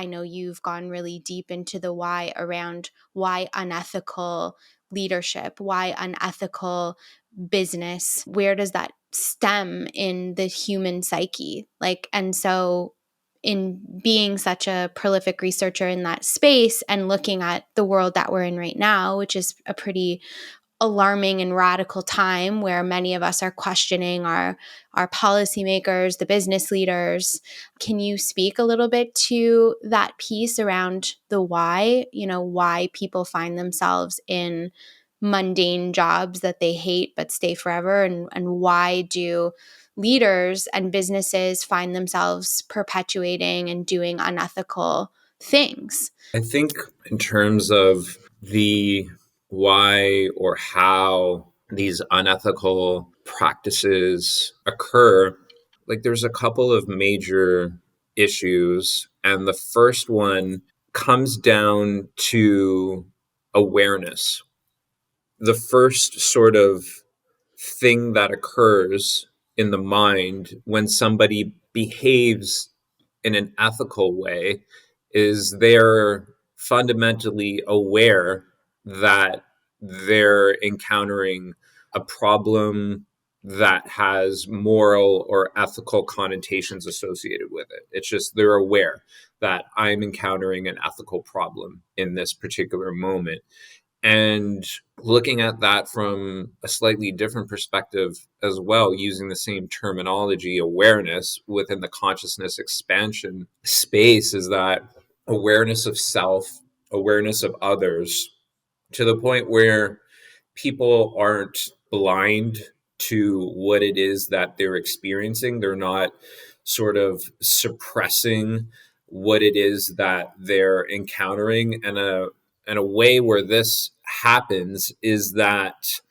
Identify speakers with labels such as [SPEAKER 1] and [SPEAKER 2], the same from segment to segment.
[SPEAKER 1] I know you've gone really deep into the why around why unethical leadership, why unethical business, where does that stem in the human psyche? Like, and so in being such a prolific researcher in that space and looking at the world that we're in right now, which is a pretty alarming and radical time where many of us are questioning our policymakers, the business leaders. Can you speak a little bit to that piece around the why, why people find themselves in mundane jobs that they hate but stay forever, and why do leaders and businesses find themselves perpetuating and doing unethical things?
[SPEAKER 2] I think in terms of the why or how these unethical practices occur, like there's a couple of major issues. And the first one comes down to awareness. The first sort of thing that occurs in the mind when somebody behaves in an ethical way is they're fundamentally aware that they're encountering a problem that has moral or ethical connotations associated with it. It's just they're aware that I'm encountering an ethical problem in this particular moment. And looking at that from a slightly different perspective as well, using the same terminology, awareness within the consciousness expansion space, is that awareness of self, awareness of others, to the point where people aren't blind to what it is that they're experiencing. They're not sort of suppressing what it is that they're encountering. And a way where this happens is that,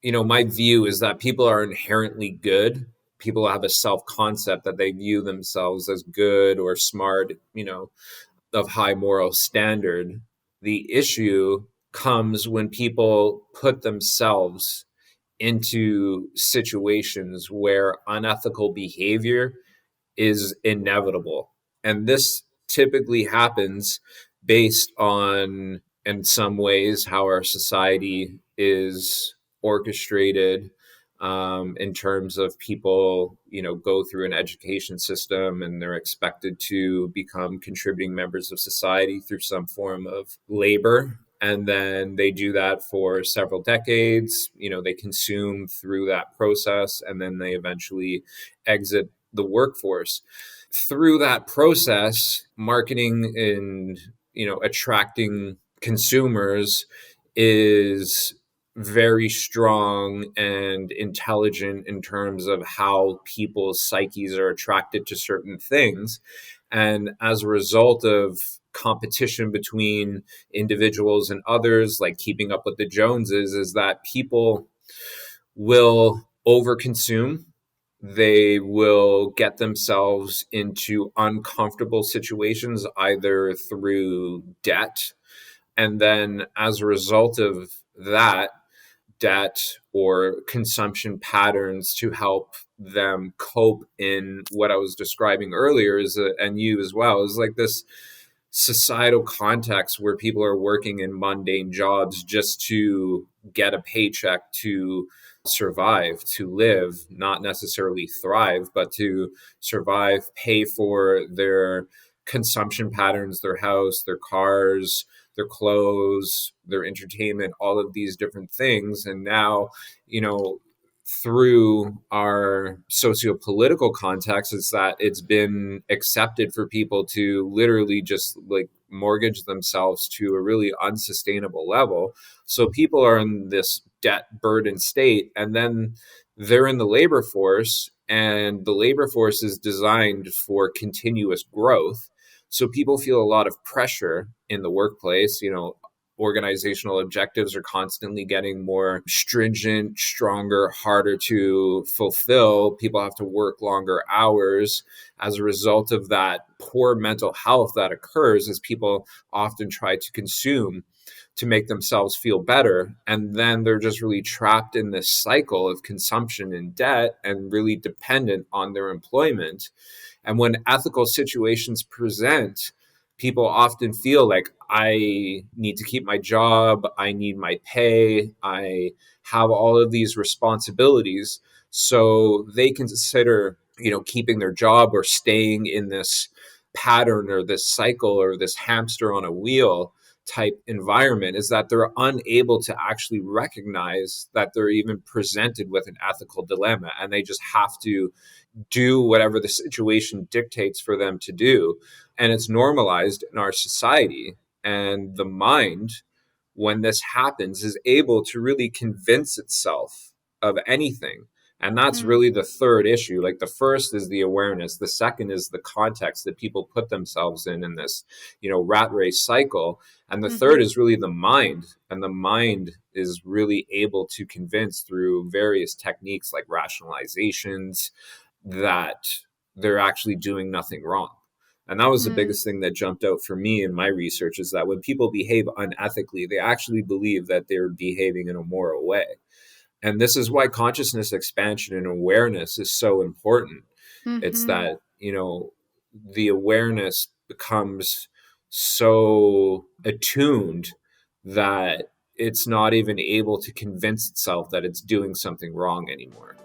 [SPEAKER 2] my view is that people are inherently good. People have a self concept that they view themselves as good or smart, of high moral standard. The issue comes when people put themselves into situations where unethical behavior is inevitable. And this typically happens based on, in some ways, how our society is orchestrated, in terms of people, go through an education system and they're expected to become contributing members of society through some form of labor. And then they do that for several decades. They consume through that process, and then they eventually exit the workforce. Through that process, marketing and attracting consumers is very strong and intelligent in terms of how people's psyches are attracted to certain things. And as a result of competition between individuals and others, like keeping up with the Joneses, is that people will overconsume. They will get themselves into uncomfortable situations, either through debt. And then as a result of that, debt or consumption patterns to help them cope in what I was describing earlier, and you as well, is like this societal context where people are working in mundane jobs just to get a paycheck, to survive, to live, not necessarily thrive, but to survive, pay for their consumption patterns, their house, their cars, their clothes, their entertainment, all of these different things. And now, through our socio-political context, is that it's been accepted for people to literally just like mortgage themselves to a really unsustainable level. So people are in this debt burden state, and then they're in the labor force, and the labor force is designed for continuous growth. So people feel a lot of pressure in the workplace. Organizational objectives are constantly getting more stringent, stronger, harder to fulfill. People have to work longer hours. As a result of that poor mental health that occurs, as people often try to consume to make themselves feel better. And then they're just really trapped in this cycle of consumption and debt and really dependent on their employment. And when ethical situations present, people often feel like I need to keep my job, I need my pay, I have all of these responsibilities. So they consider, keeping their job or staying in this pattern or this cycle or this hamster on a wheel type environment, is that they're unable to actually recognize that they're even presented with an ethical dilemma, and they just have to do whatever the situation dictates for them to do. And it's normalized in our society. And the mind, when this happens, is able to really convince itself of anything. And that's
[SPEAKER 1] Mm,
[SPEAKER 2] really the third issue. Like, the first is the awareness, the second is the context that people put themselves in this, rat race cycle. And the third
[SPEAKER 1] mhm,
[SPEAKER 2] is really the mind. And the mind is really able to convince through various techniques like rationalizations that they're actually doing nothing wrong. And that was the
[SPEAKER 1] mm,
[SPEAKER 2] biggest thing that jumped out for me in my research, is that when people behave unethically, they actually believe that they're behaving in a moral way. And this is why consciousness expansion and awareness is so important. It's
[SPEAKER 1] mhm,
[SPEAKER 2] that, the awareness becomes so attuned that it's not even able to convince itself that it's doing something wrong anymore.